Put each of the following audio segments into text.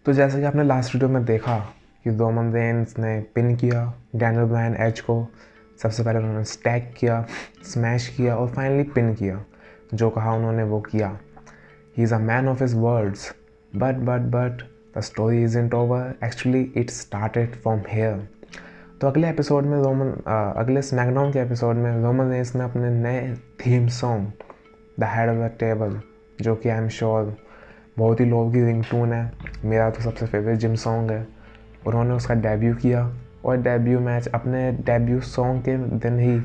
तो जैसे कि आपने लास्ट वीडियो में देखा कि रोमन रेंस ने पिन किया डैनियल ब्रायन एज को। सबसे पहले उन्होंने स्टैक किया, स्मैश किया और फाइनली पिन किया। जो कहा उन्होंने वो किया। He is a man of his words. But the story isn't over, actually it started from here. तो अगले एपिसोड में अगले स्मैकडाउन के एपिसोड में रोमन रेंस ने अपने नए theme song the head of the table, जो कि आई एम श्योर बहुत ही लोगों की रिंगटोन है, मेरा तो सबसे फेवरेट जिम सॉन्ग है, उन्होंने उसका डेब्यू किया। और डेब्यू मैच अपने डेब्यू सॉन्ग के दिन ही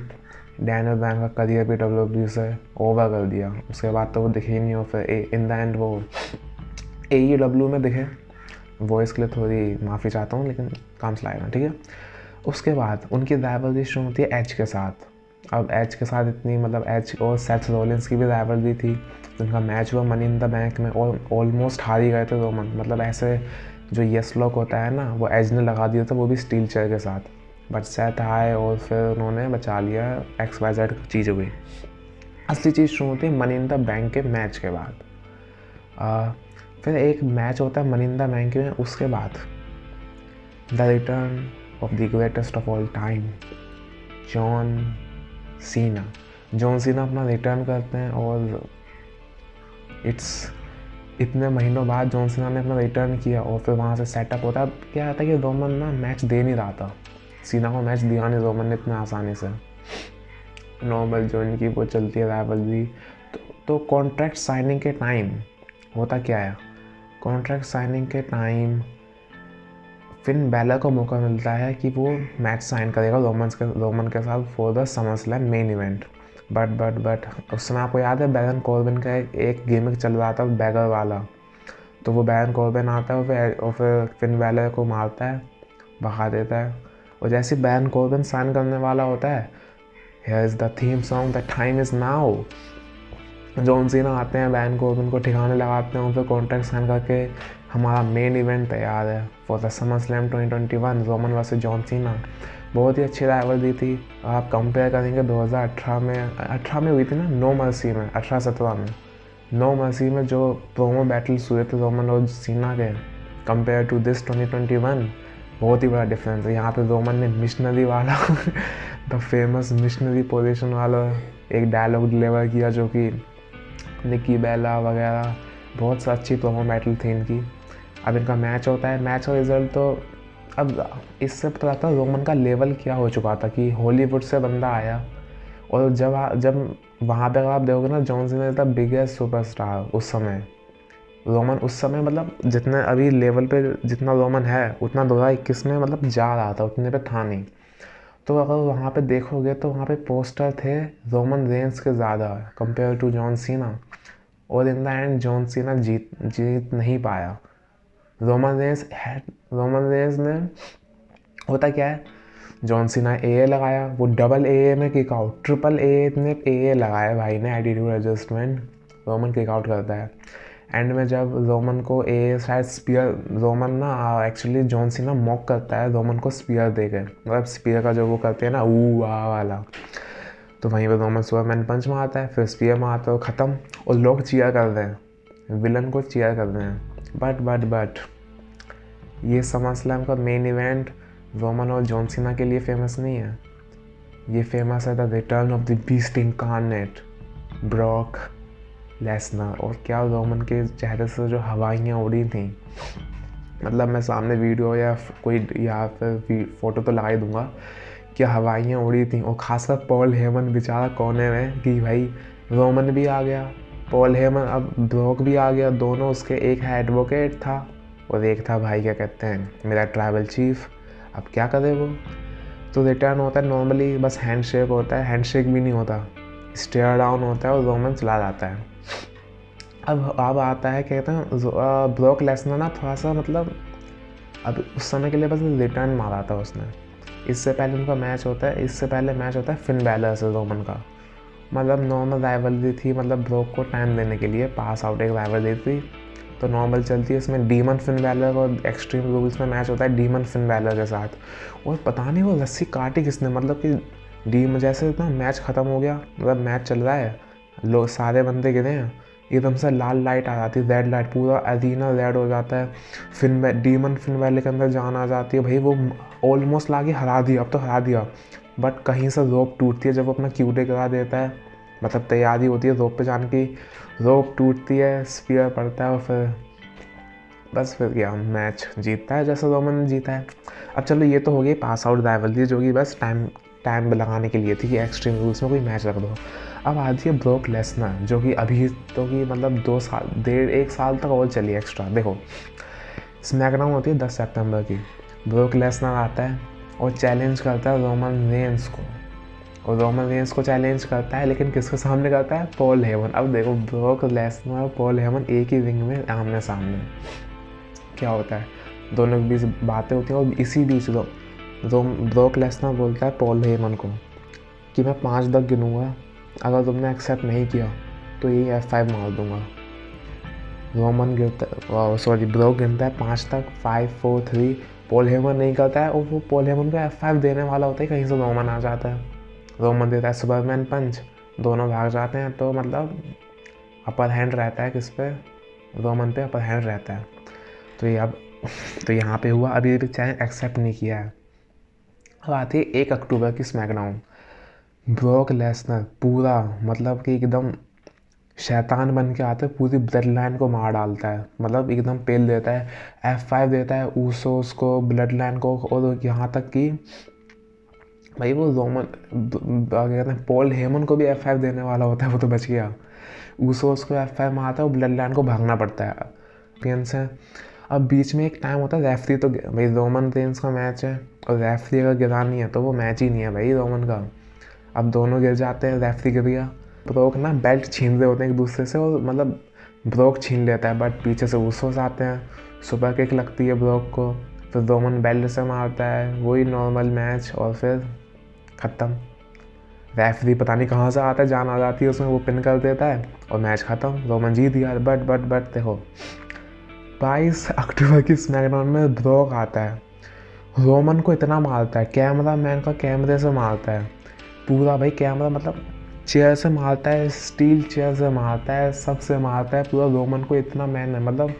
डैनियल ब्रायन का करियर भी WWE से ओवर कर दिया। उसके बाद तो वो दिखे ही नहीं, और फिर इन द एंड वो AEW में दिखे। वॉइस के लिए थोड़ी माफ़ी चाहता हूँ, लेकिन काम चलाएगा, ठीक है। उसके बाद उनकी राइवलरी शुरू होती है एज के साथ। अब एज के साथ इतनी एज और सेथ रॉलिंस की भी राइवलरी थी। उनका मैच हुआ मनी इन द बैंक में और ऑलमोस्ट हार ही गए थे रोमन। ऐसे जो येस लॉक होता है ना, वो एज ने लगा दिया था, वो भी स्टील चेयर के साथ। बट सेथ आए और फिर उन्होंने बचा लिया। XYZ चीज़ हुई। असली चीज़ शुरू होती है मनी इन द बैंक के मैच के बाद। फिर एक मैच होता है मनी इन द बैंक में, उसके बाद the return of the greatest of all time, John Cena अपना रिटर्न करते हैं। और इतने महीनों बाद जॉन सीना ने अपना रिटर्न किया और फिर वहाँ से सेटअप होता है। अब क्या आता है कि रोमन ना मैच दे नहीं रहा था, सीना को मैच दिया नहीं रोमन ने इतने आसानी से। नॉर्मल जो इनकी वो चलती है राइवलरी। तो कॉन्ट्रैक्ट साइनिंग के टाइम होता क्या है, कॉन्ट्रैक्ट साइनिंग के टाइम फिन बैलर को मौका मिलता है कि वो मैच साइन करेगा रोमन के साथ for the SummerSlam main event. But उस समय आपको याद है बैरन कॉर्बिन का एक गिमिक चल रहा था बैगर वाला। तो वो बैरन कॉर्बिन आता है और फिर फिन बैलर को मारता है, भगा देता है। और जैसे बैरन कॉर्बिन साइन करने वाला होता है, here is the theme song the time is now. John Cena आते हैं, बैरन कॉर्बिन को ठिकाने लगाते हैं और फिर कॉन्ट्रैक्ट साइन करके हमारा मेन इवेंट तैयार है for the SummerSlam 2021, Roman versus John Cena. बहुत ही अच्छी राइवलरी थी। आप कंपेयर करेंगे 2018 में हुई थी ना, नो मर्सी में, 18-17 में नो मर्सी में जो प्रोमो बैटल्स हुए थे रोमन और सीना के, कंपेयर टू दिस 2021, बहुत ही बड़ा डिफरेंस है। यहाँ पे रोमन ने मिशनरी वाला द फेमस मिशनरी पोजीशन वाला एक डायलॉग डिलीवर किया, जो कि निकी बेला वगैरह बहुत सा अच्छी प्रोमो बैटल थी इनकी। अब इनका मैच होता है, मैच का रिजल्ट तो अब इससे पता लगता है रोमन का लेवल क्या हो चुका था कि हॉलीवुड से बंदा आया। और जब वहाँ पे अगर आप देखोगे ना, जॉन सीना था बिगेस्ट सुपरस्टार उस समय। रोमन उस समय जितने अभी लेवल पे जितना रोमन है, उतना 2021 में जा रहा था, उतने पे था नहीं। तो अगर वहाँ पे देखोगे तो वहाँ पे पोस्टर थे रोमन रेंस के ज़्यादा कंपेयर टू जॉन सीना। और in the end John Cena जीत नहीं पाया। रोमन रेंस ने होता क्या है, जॉन सीना AA लगाया, वो डबल AA में किक आउट, ट्रिपल AA ने AA लगाया भाई ने, attitude adjustment, Roman kick out करता है। एंड में जब रोमन को शायद स्पीयर, रोमन ना एक्चुअली जॉन सीना मॉक करता है रोमन को स्पीयर देकर, स्पीयर का जो वो करते हैं ना आ वाला। तो वहीं पर रोमन सुपरमैन पंच मारता है, फिर स्पीयर मारता है, ख़त्म। और लोग चीयर कर रहे हैं, विलन को चीयर कर रहे हैं। बट ये समरस्लैम का मेन इवेंट रोमन और जॉन सीना के लिए फेमस नहीं है। ये फेमस है the return of the beast incarnate, Brock Lesnar. और क्या रोमन के चेहरे से जो हवाइयाँ उड़ी थी, मैं सामने वीडियो या कोई या फिर फ़ोटो तो लगा ही दूँगा, क्या हवाइयाँ उड़ी थी। और खासकर पॉल हेमन बेचारा कोने में कि भाई रोमन भी आ गया, पॉल हेमन, अब ब्रॉक भी आ गया। दोनों उसके, एक है एडवोकेट था और एक था भाई क्या कहते हैं मेरा ट्राइबल चीफ। अब क्या करे वो। तो रिटर्न होता है नॉर्मली, बस हैंडशेक होता है, हैंडशेक भी नहीं होता, स्टेयर डाउन होता है और रोमन चला जाता है। अब आता है कहते हैं ब्रॉक लेसनर ना थोड़ा सा अब उस समय के लिए बस रिटर्न मारा था उसने। इससे पहले उनका मैच होता है, इससे पहले मैच होता है फिन बैलर से रोमन का। नॉर्मल राइवलरी थी, ब्रॉक को टाइम देने के लिए पास आउट एक राइवलरी थी, तो नॉर्मल चलती है। इसमें डीमन फिन बैलर और एक्सट्रीम रूल्स में मैच होता है डीमन फिन बैलर के साथ। और पता नहीं वो रस्सी काटी किसने, कि जैसे ना मैच ख़त्म हो गया, मैच चल रहा है, लोग सारे बंदे गिरे हैं, एकदम से लाल लाइट आ जाती है, रेड लाइट, पूरा अरीना रेड हो जाता है। डीमन फिन वैली के अंदर जान आ जाती है, भाई वो ऑलमोस्ट लाके हरा दिया, अब तो हरा दिया। बट कहीं से रोप टूटती है जब वो अपना क्यूडे करा देता है, मतलब तैयारी होती है रोप पे जाने की, रोप टूटती है, स्पीयर पड़ता है और फिर बस फिर क्या मैच जीतता है जैसे रोमन जीता है। अब चलो ये तो हो गई पास आउट राइवलरी जो कि बस टाइम लगाने के लिए थी कि एक्सट्रीम रूल्स में कोई मैच रख दो। अब आती है ब्रोक लेसनर जो कि अभी तो कि मतलब 2 साल 1.5 साल तक और चली एक्स्ट्रा। देखो स्मैकडाउन होती है 10 सितंबर की, ब्रोक लेसनर आता है और चैलेंज करता है रोमन रेंस को, और रोमन रेंस को चैलेंज करता है, लेकिन किसके सामने करता है? Paul Heyman. अब देखो ब्रोक लेसनर और पॉल हेमन एक ही रिंग में आमने सामने, क्या होता है दोनों के बीच बातें होती हैं। और इसी बीच ब्रोक लेसनर बोलता है पॉल हेमन को कि मैं 5 तक गिनूँगा, अगर तुमने एक्सेप्ट नहीं किया तो ये F5 मार दूंगा। ब्रोक गिनता है 5 तक, 5 4 3, पॉल हेमन नहीं करता है और वो पॉल हेमन को F5 देने वाला होता है, कहीं से रोमन आ जाता है, रोमन देता है सुपरमैन पंच, दोनों भाग जाते हैं। तो मतलब अपर हैंड रहता है किस पे? रोमन पे अपर हैंड रहता है। तो ये अब तो यहाँ पे हुआ, अभी भी चैलेंज एक्सेप्ट नहीं किया है। अब आती है 1 अक्टूबर की स्मैकडाउन। ब्रोक लेसनर पूरा मतलब कि एकदम शैतान बन के आता है, पूरी ब्लड लाइन को मार डालता है, मतलब एकदम पेल देता है, F5 देता है ऊसोस को, ब्लड लाइन को, और यहाँ तक कि भाई वो रोमन क्या कहते हैं पॉल हेमन को भी F5 देने वाला होता है, वो तो बच गया। ऊसोस को F5 मारता है और ब्लड लाइन को भागना पड़ता है पेंस है। अब बीच में एक टाइम होता है रेफरी, तो भाई रोमन रेंस का मैच है और रेफरी अगर गिरा नहीं है तो वो मैच ही नहीं है भाई रोमन का। अब दोनों गिर जाते हैं, रेफरी गिर गया, ब्रोक ना बेल्ट छीन रहे होते हैं एक दूसरे से, और मतलब ब्रोक छीन लेता है, बट पीछे से ऊसोस आते हैं, सुपर किक लगती है ब्रोक को, फिर रोमन बेल्ट से मारता है, वही नॉर्मल मैच, और फिर ख़त्म। रेफरी पता नहीं कहाँ से आता है, जान आ जाती है उसमें, वो पिन कर देता है और मैच ख़त्म, रोमन जीत गया। बट देखो 22 अक्टूबर की स्मैकडाउन में ब्रोक आता है, रोमन को इतना मारता है, कैमरा मैन का कैमरे से मारता है पूरा, भाई कैमरा मतलब चेयर से मारता है, स्टील चेयर से मारता है, सबसे मारता है पूरा। रोमन को इतना मैन है, मतलब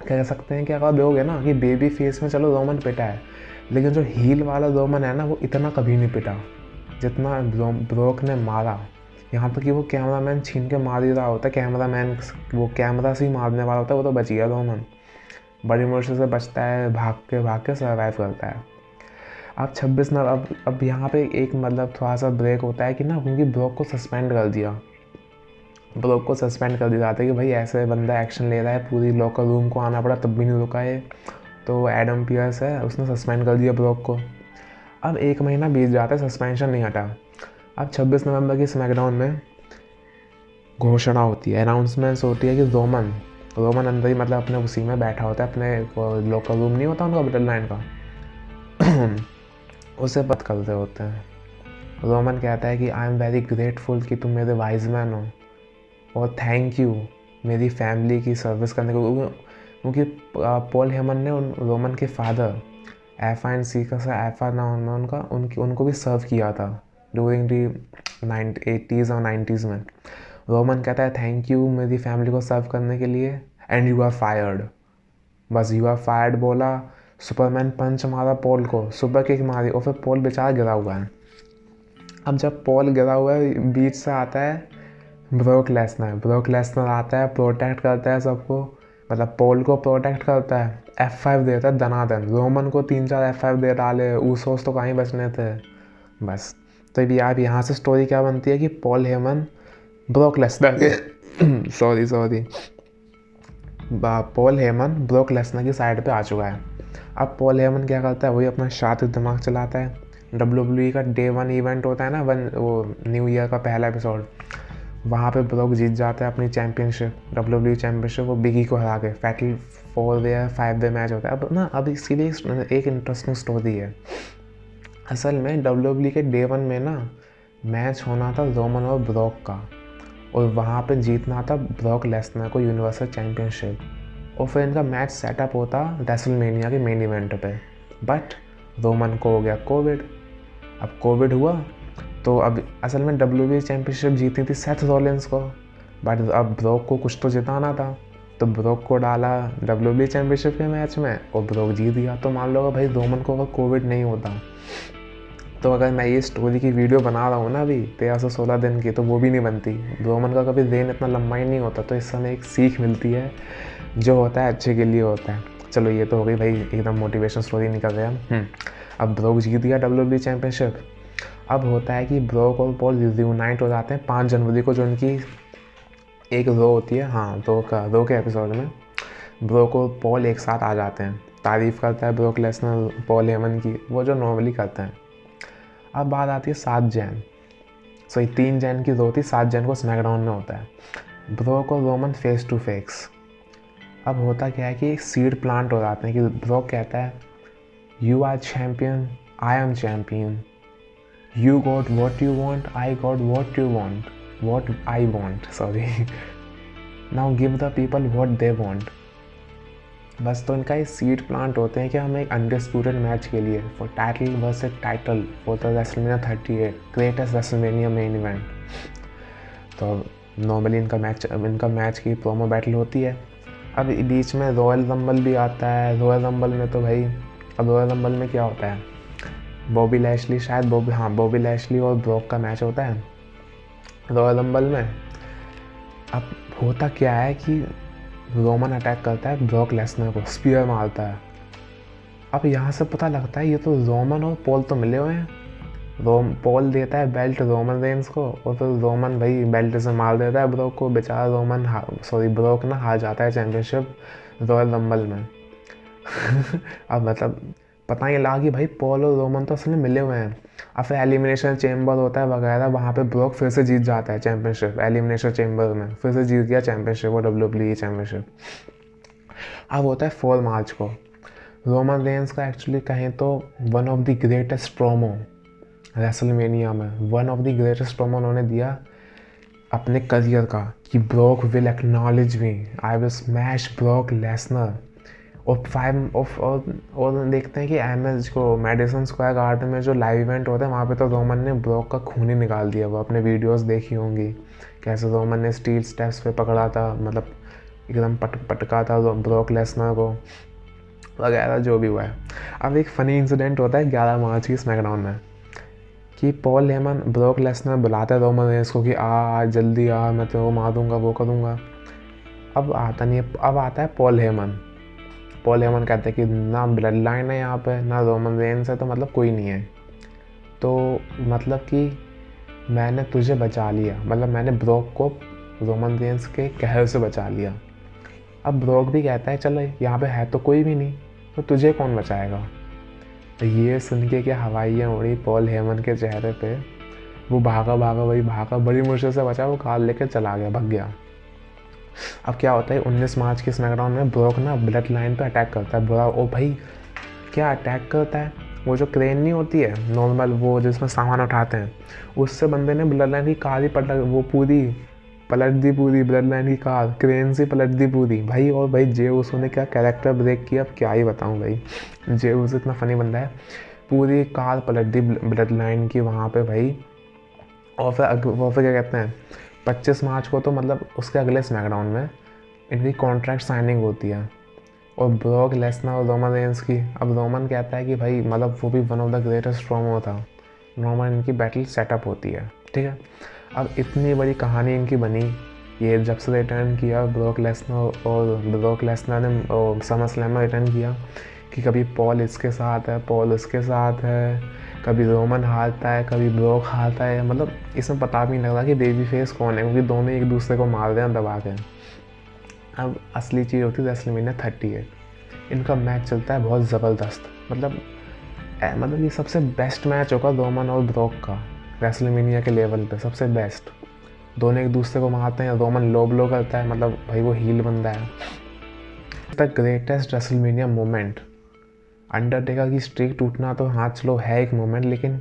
कह सकते हैं कि अगर देखोगे ना कि बेबी फेस में चलो रोमन पिटा है, लेकिन जो हील वाला रोमन है ना वो इतना कभी नहीं पिटा जितना ब्रोक ने मारा। यहाँ तक कि वो कैमरा मैन छीन के मार ही रहा होता है, कैमरा मैन वो कैमरा से ही मारने वाला होता है, वो तो बच गया रोमन, बड़ी मुश्किल से बचता है, भाग के सर्वाइव करता है। अब 26 नवंबर, अब यहाँ पे एक मतलब थोड़ा सा ब्रेक होता है कि ना, क्योंकि ब्रोक को सस्पेंड कर दिया, ब्रोक को सस्पेंड कर दिया जाता है कि भाई ऐसे बंदा एक्शन ले रहा है, पूरी लॉकर रूम को आना पड़ा तब भी नहीं रुका है, तो एडम पियर्स है उसने सस्पेंड कर दिया ब्रोक को। अब 1 महीना बीत जाता है, सस्पेंशन नहीं हटा। अब 26 नवंबर की स्मैकडाउन में घोषणा होती है, अनाउंसमेंट्स होती है कि रोमन अंदर ही मतलब अपने उसी में बैठा होता है, अपने लॉकर रूम नहीं होता उनका ब्लड लाइन का उसे बात कर रहे होते हैं। रोमन कहता है कि आई एम वेरी ग्रेटफुल कि तुम मेरे वाइज मैन हो, और थैंक यू मेरी फैमिली की सर्विस करने को, क्योंकि पॉल हेमन ने रोमन के फादर FNC का एफा नाम है उनका, उनको भी सर्व किया था ड्यूरिंग दी 80s और 90s में। रोमन कहता है थैंक यू मेरी फैमिली को सर्व करने के लिए, एंड यू आर फायर्ड। बस यू आर फायर्ड बोला, सुपरमैन पंच मारा पॉल को, सुपर किक मारी, और फिर पॉल बेचारा गिरा हुआ है। अब जब पॉल गिरा हुआ है, बीच से आता है ब्रोक लेसनर आता है, प्रोटेक्ट करता है सबको, मतलब पॉल को प्रोटेक्ट करता है, F5 देता है दनादन, रोमन को 3-4 F5 दे डाले, ऊसोस तो कहीं बचने थे बस। तो यार यहाँ से स्टोरी क्या बनती है कि पॉल हेमन ब्रोक लेसनर के sorry Paul Heyman broke Lesnar की साइड पे आ चुका है। अब पॉल हेमन क्या करता है, वही अपना शातिर दिमाग चलाता है। WWE का Day 1 इवेंट होता है ना, वो न्यू ईयर का पहला एपिसोड, वहाँ पे ब्रोक जीत जाता है अपनी चैम्पियनशिप, WWE चैम्पियनशिप, वो बिगी को हरा के, फैटल 4-वे 5-वे मैच होता है। अब ना अब इसकी भी एक इंटरेस्टिंग स्टोरी है। असल में WWE के Day 1 में ना मैच होना था रोमन और ब्रोक का, और वहाँ पे जीतना था ब्रोक लेसनर को यूनिवर्सल चैम्पियनशिप, और फिर इनका मैच सेटअप होता रेसलमेनिया के मेन इवेंट पे। बट रोमन को हो गया कोविड। अब कोविड हुआ तो अब असल में WWE चैम्पियनशिप जीतनी थी सेथ रॉलिंस को, बट अब ब्रोक को कुछ तो जिताना था, तो ब्रोक को डाला WWE चैम्पियनशिप के मैच में और ब्रोक जीत गया। तो मान लो भाई रोमन को अगर कोविड नहीं होता, तो अगर मैं ये स्टोरी की वीडियो बना रहा हूँ ना अभी 13 से 16 दिन की, तो वो भी नहीं बनती। रोमन का कभी रेन इतना लंबा ही नहीं होता। तो इस समय एक सीख मिलती है, जो होता है अच्छे के लिए होता है। चलो ये तो हो गई भाई, एकदम मोटिवेशन स्टोरी नहीं कर रहे हम। अब ब्रोक जीत गया WWE चैम्पियनशिप। अब होता है कि ब्रोक और पॉल रियूनाइट हो जाते हैं 5 जनवरी को, जो उनकी एक रो होती है, हाँ रो के एपिसोड में ब्रोक और पॉल एक साथ आ जाते हैं। तारीफ़ करता है ब्रोक लेसनर पॉल हेमन की, वो जो नॉर्मली करते हैं। अब बात आती है 7 जैन, 3 जैन की रो थी, 7 जैन को स्मैकडाउन में होता है ब्रोक और रोमन फेस टू फेस। अब होता क्या है कि एक सीड प्लांट हो जाते हैं कि ब्रोक कहता है you are champion, I am champion, you got what you want, I got what you want, what I want, sorry, now give the people what they want. बस तो इनका ये सीड प्लांट होते हैं कि हम एक अनडिस्प्यूटेड मैच के लिए for title versus title for the WrestleMania 38 greatest WrestleMania main event. तो नॉर्मली इनका मैच की प्रोमो बैटल होती है। अब बीच में रॉयल रंबल भी आता है। रॉयल रंबल में तो भाई, अब रॉयल रंबल में क्या होता है, बॉबी लैशली और ब्रोक का मैच होता है रॉयल रंबल में। अब होता क्या है कि रोमन अटैक करता है ब्रोक लेसनर को, स्पीयर मारता है। अब यहाँ से पता लगता है ये तो रोमन और पॉल तो मिले हुए हैं। पॉल देता है बेल्ट रोमन रेंस को, और फिर रोमन भाई बेल्ट से मार देता है ब्रोक को। बेचारा ब्रोक ना हार जाता है चैम्पियनशिप रॉयल रंबल में। अब मतलब पता ही लगा कि भाई पॉल और रोमन तो असल में मिले हुए हैं। अब फिर एलिमिनेशन चेम्बर होता है वगैरह, वहाँ पे ब्रोक फिर से जीत जाता है चैम्पियनशिप। एलिमिनेशन चेम्बर में फिर से जीत गया चैम्पियनशिप और WWE चैम्पियनशिप। अब होता है 4 मार्च को रोमन रेंस का, एक्चुअली कहें तो one of the greatest promo WrestleMania में, one of the greatest promo उन्होंने दिया अपने करियर का कि Brock will acknowledge me, I will smash Brock Lesnar. और देखते हैं कि MS को मेडिसन स्क्वायर गार्डन में जो लाइव इवेंट होता है, वहाँ पे तो रोमन ने ब्रोक का खून ही निकाल दिया। वो अपने वीडियोस देखी होंगी कैसे रोमन ने स्टील स्टेप्स पे पकड़ा था, मतलब एकदम पटका था ब्रोक लेसनर को वगैरह, जो भी हुआ है। अब एक फ़नी इंसिडेंट होता है 11 मार्च की स्मैकडाउन में कि पॉल हेमन ब्रोक लेसनर बुलाता है रोमन रेंस को कि आ जल्दी आ, मैं तो मार दूँगा, वो करूँगा। अब आता नहीं है। अब आता है पॉल हेमन कहते हैं कि ना ब्लड लाइन है यहाँ पे, ना रोमन रेंस है, तो मतलब कोई नहीं है। तो मतलब कि मैंने तुझे बचा लिया, मतलब मैंने ब्रोक को रोमन रेंस के कहर से बचा लिया। अब ब्रोक भी कहता है चलो यहाँ पे है तो कोई भी नहीं, तो तुझे कौन बचाएगा। तो ये सुन के क्या हवाइयाँ उड़ी पॉल हेमन के चेहरे पे। वो भागा बड़ी मुश्किल से बचा, वो कार लेकर चला गया, भग गया। अब क्या होता है 19 मार्च के स्मैकडाउन में ब्रोक ना ब्लड लाइन पे अटैक करता है बुरा। ओ भाई क्या अटैक करता है, वो जो क्रेन नहीं होती है नॉर्मल, वो जिसमें सामान उठाते हैं, उससे बंदे ने ब्लड लाइन की कार ही पलट दी पूरी ब्लड लाइन की कार, क्रेन से पलट दी पूरी भाई। और भाई जे उसो ने क्या कैरेक्टर ब्रेक किया, अब क्या ही बताऊँ भाई। जे उस इतना फ़नी बंदा है, पूरी कार पलट दी ब्लड लाइन की वहाँ पे भाई। और फिर क्या कहते हैं 25 मार्च को, तो मतलब उसके अगले स्मैकडाउन में इनकी कॉन्ट्रैक्ट साइनिंग होती है और ब्रोक लेसनर और रोमन रेंस की। अब रोमन कहता है कि भाई मतलब वो भी one of the greatest promo था। रोमन इनकी बैटल सेटअप होती है, ठीक है। अब इतनी बड़ी कहानी इनकी बनी, ये जब से रिटर्न किया ब्रोक लेसनर ने समर स्लैम में रिटर्न किया कि कभी पॉल इसके साथ है, पॉल उसके साथ है, कभी रोमन हारता है, कभी ब्रोक हारता है। मतलब इसमें पता भी नहीं लगता कि बेबी फेस कौन है, क्योंकि दोनों एक दूसरे को मार रहे हैं दबा के। अब असली चीज़ होती है रेसलमेनिया 38। इनका मैच चलता है बहुत ज़बरदस्त, मतलब ये सबसे बेस्ट मैच होगा रोमन और ब्रोक का रेसलमेनिया के लेवल पे, सबसे बेस्ट। दोनों एक दूसरे को मारते हैं, रोमन लो ब्लो करता है, मतलब भाई वो हील बंदा है। The greatest WrestleMania moment, Undertaker की स्ट्रीक टूटना तो हाँ चलो है एक मोमेंट, लेकिन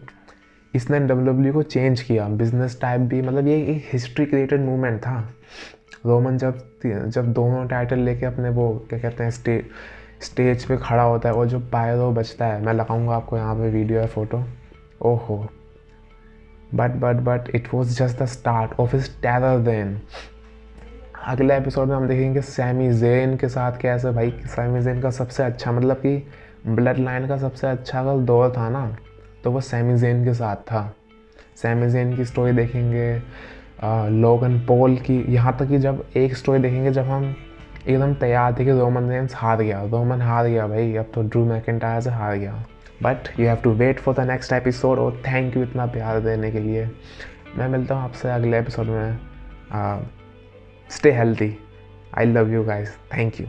इसने WWE को चेंज किया, बिजनेस टाइप भी, मतलब ये एक हिस्ट्री क्रिएटेड मूवमेंट था। रोमन जब दोनों टाइटल लेके अपने वो क्या कहते हैं स्टेज पे खड़ा होता है और जो पायरो बजता है, मैं लगाऊंगा आपको यहाँ पे वीडियो है, फोटो। ओहो, but it was just the start of his terror then. अगले एपिसोड में हम देखेंगे सैमी ज़ेन के साथ कैसे, भाई सैमी ज़ेन का सबसे अच्छा मतलब कि ब्लड लाइन का सबसे अच्छा अगर दौर था ना तो वो सैमी ज़ेन के साथ था। सैमी ज़ेन की स्टोरी देखेंगे, लोगन पॉल की, यहाँ तक कि जब एक स्टोरी देखेंगे जब हम एकदम तैयार थे कि रोमन रेंस हार गया भाई, अब तो ड्रू मैकिंटायर से हार गया। But you have to wait for the next episode. और थैंक यू इतना प्यार देने के लिए। मैं मिलता हूँ आपसे अगले एपिसोड में। Stay healthy. I love you guys. Thank you.